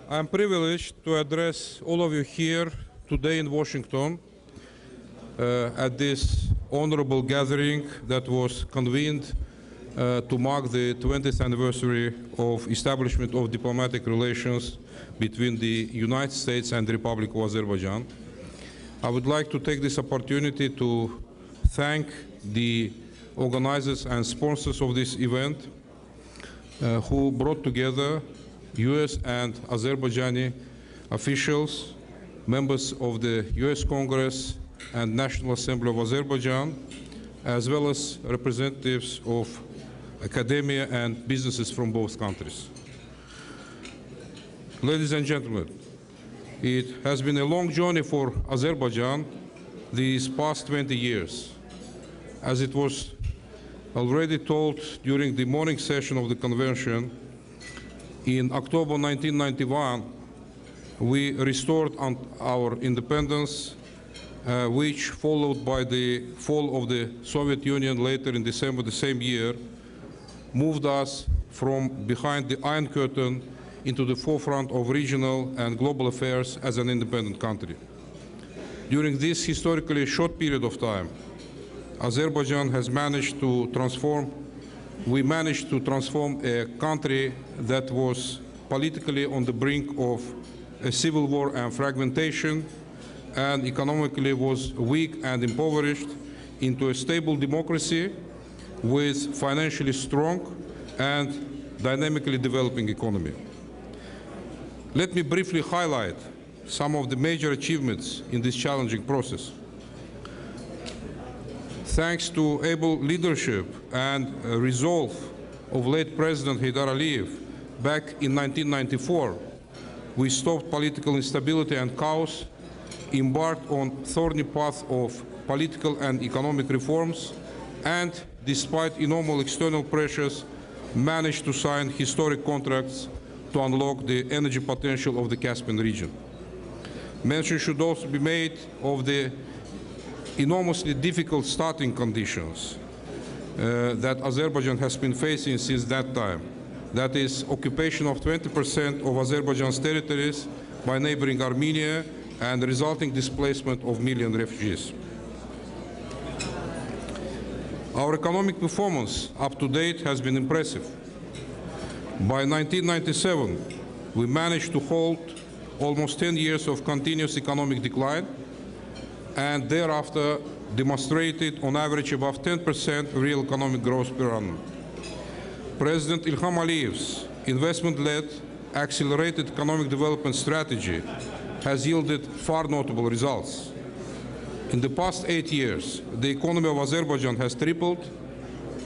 I'm privileged to address all of you here today in Washington at this honorable gathering that was convened to mark the 20th anniversary of establishment of diplomatic relations between the United States and the Republic of Azerbaijan. I would like to take this opportunity to thank the organizers and sponsors of this event who brought together US and Azerbaijani officials, members of the US Congress and National Assembly of Azerbaijan, as well as representatives of academia and businesses from both countries. Ladies and gentlemen, it has been a long journey for Azerbaijan these past 20 years. As it was already told during the morning session of the convention, in October 1991, we restored our independence, which followed by the fall of the Soviet Union later in December the same year, moved us from behind the Iron Curtain into the forefront of regional and global affairs as an independent country. During this historically short period of time, Azerbaijan has managed to transform a country that was politically on the brink of a civil war and fragmentation, and economically was weak and impoverished, into a stable democracy with financially strong and dynamically developing economy. Let me briefly highlight some of the major achievements in this challenging process. Thanks to able leadership and resolve of late President Heydar Aliyev back in 1994, we stopped political instability and chaos, embarked on thorny path of political and economic reforms, and despite enormous external pressures, managed to sign historic contracts to unlock the energy potential of the Caspian region. Mention should also be made of the enormously difficult starting conditions that Azerbaijan has been facing since that time. That is, occupation of 20% of Azerbaijan's territories by neighboring Armenia and the resulting displacement of millions of refugees. Our economic performance up to date has been impressive. By 1997, we managed to halt almost 10 years of continuous economic decline, and thereafter demonstrated on average above 10% real economic growth per annum. President Ilham Aliyev's investment-led, accelerated economic development strategy has yielded far notable results. In the past 8 years, the economy of Azerbaijan has tripled,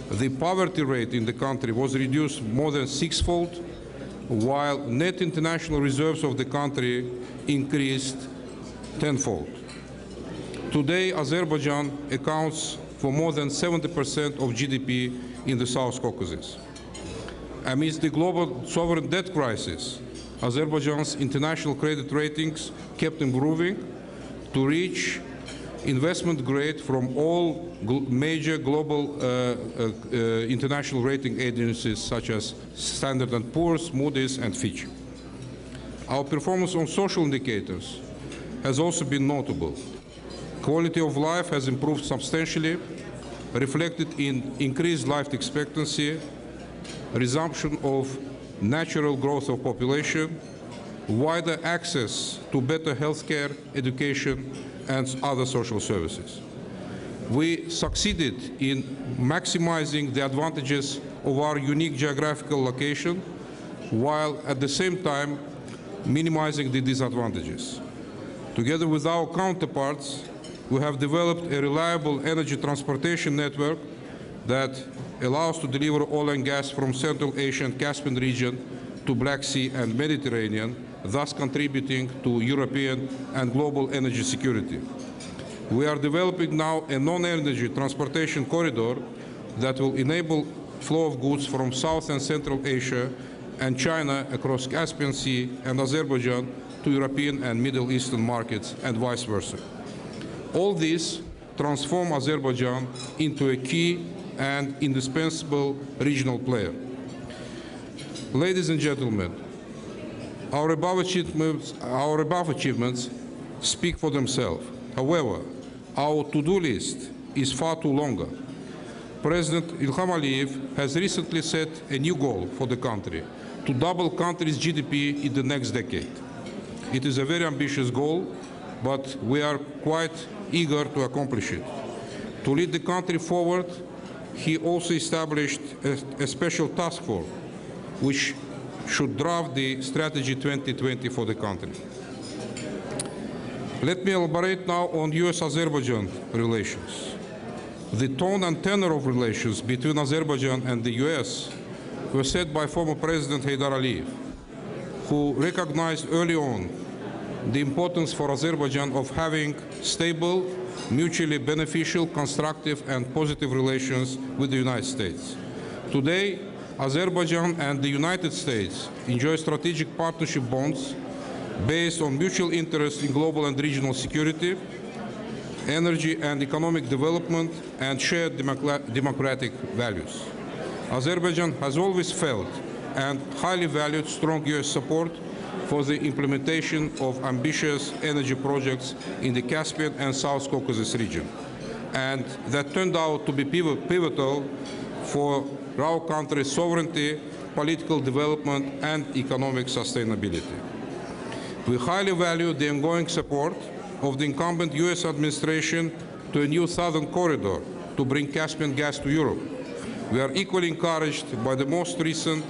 the poverty rate in the country was reduced more than sixfold, while net international reserves of the country increased tenfold. Today, Azerbaijan accounts for more than 70% of GDP in the South Caucasus. Amidst the global sovereign debt crisis, Azerbaijan's international credit ratings kept improving to reach investment grade from all major global international rating agencies such as Standard & Poor's, Moody's, and Fitch. Our performance on social indicators has also been notable. Quality of life has improved substantially, reflected in increased life expectancy, resumption of natural growth of population, wider access to better healthcare, education, and other social services. We succeeded in maximizing the advantages of our unique geographical location, while at the same time minimizing the disadvantages. Together with our counterparts, we have developed a reliable energy transportation network that allows to deliver oil and gas from Central Asia and Caspian region to Black Sea and Mediterranean, thus contributing to European and global energy security. We are developing now a non-energy transportation corridor that will enable flow of goods from South and Central Asia and China across Caspian Sea and Azerbaijan to European and Middle Eastern markets and vice versa. All this transforms Azerbaijan into a key and indispensable regional player. Ladies and gentlemen, Our above achievements speak for themselves. However, our to-do list is far too longer. President Ilham Aliyev has recently set a new goal for the country, to double country's GDP in the next decade. It is a very ambitious goal, but we are quite eager to accomplish it. To lead the country forward, he also established a special task force, which should draft the Strategy 2020 for the country. Let me elaborate now on US-Azerbaijan relations. The tone and tenor of relations between Azerbaijan and the US were set by former President Heydar Aliyev, who recognized early on the importance for Azerbaijan of having stable, mutually beneficial, constructive and positive relations with the United States. Today, Azerbaijan and the United States enjoy strategic partnership bonds based on mutual interest in global and regional security, energy and economic development, and shared democratic values. Azerbaijan has always felt and highly valued strong US support for the implementation of ambitious energy projects in the Caspian and South Caucasus region, and that turned out to be pivotal for our country's sovereignty, political development, and economic sustainability. We highly value the ongoing support of the incumbent US administration to a new southern corridor to bring Caspian gas to Europe. We are equally encouraged by the most recent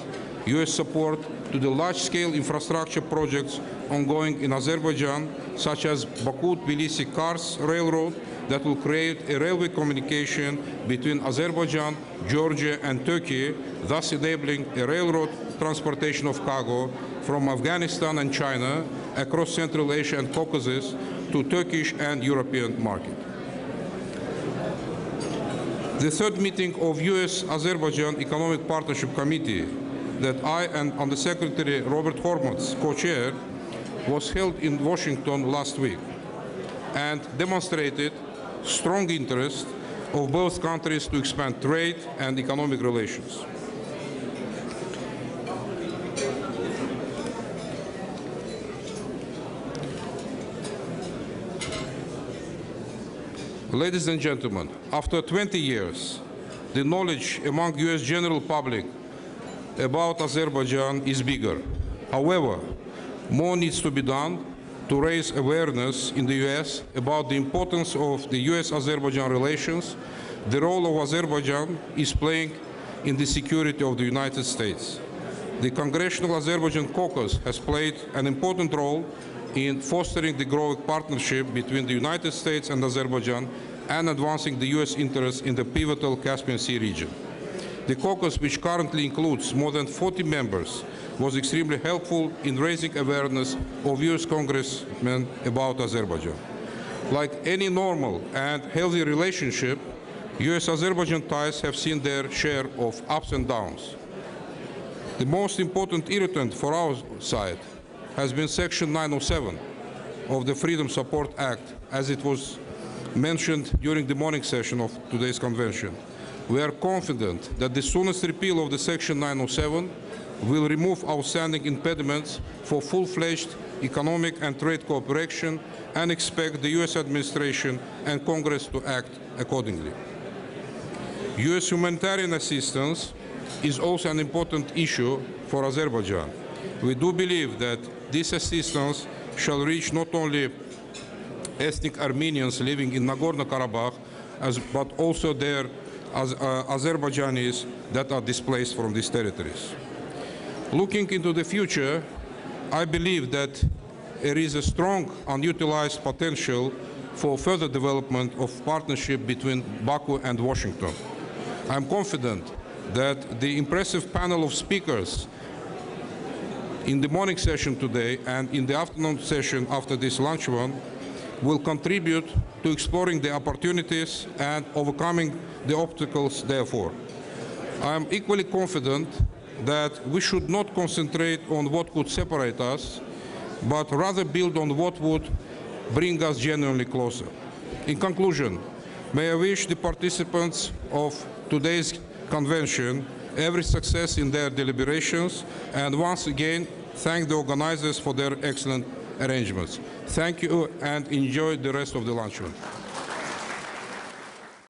US support to the large-scale infrastructure projects ongoing in Azerbaijan, such as Baku-Tbilisi-Kars Railroad, that will create a railway communication between Azerbaijan, Georgia, and Turkey, thus enabling a railroad transportation of cargo from Afghanistan and China across Central Asia and Caucasus to Turkish and European market. The third meeting of US-Azerbaijan Economic Partnership Committee that I and Undersecretary Robert Hormats co-chair was held in Washington last week and demonstrated strong interest of both countries to expand trade and economic relations. Ladies and gentlemen, after 20 years, the knowledge among US general public about Azerbaijan is bigger. However, more needs to be done to raise awareness in the US about the importance of the US-Azerbaijan relations, the role of Azerbaijan is playing in the security of the United States. The Congressional Azerbaijan Caucus has played an important role in fostering the growing partnership between the United States and Azerbaijan and advancing the US interests in the pivotal Caspian Sea region. The caucus, which currently includes more than 40 members, was extremely helpful in raising awareness of US congressmen about Azerbaijan. Like any normal and healthy relationship, US-Azerbaijan ties have seen their share of ups and downs. The most important irritant for our side has been Section 907 of the Freedom Support Act, as it was mentioned during the morning session of today's convention. We are confident that the soonest repeal of the Section 907 will remove outstanding impediments for full-fledged economic and trade cooperation, and expect the US administration and Congress to act accordingly. US humanitarian assistance is also an important issue for Azerbaijan. We do believe that this assistance shall reach not only ethnic Armenians living in Nagorno-Karabakh, but also their Azerbaijanis that are displaced from these territories. Looking into the future, I believe that there is a strong unutilized potential for further development of partnership between Baku and Washington. I am confident that the impressive panel of speakers in the morning session today and in the afternoon session after this lunch one will contribute to exploring the opportunities and overcoming the obstacles therefore. I am equally confident that we should not concentrate on what could separate us, but rather build on what would bring us genuinely closer. In conclusion, may I wish the participants of today's convention every success in their deliberations, and once again thank the organizers for their excellent arrangements. Thank you and enjoy the rest of the luncheon.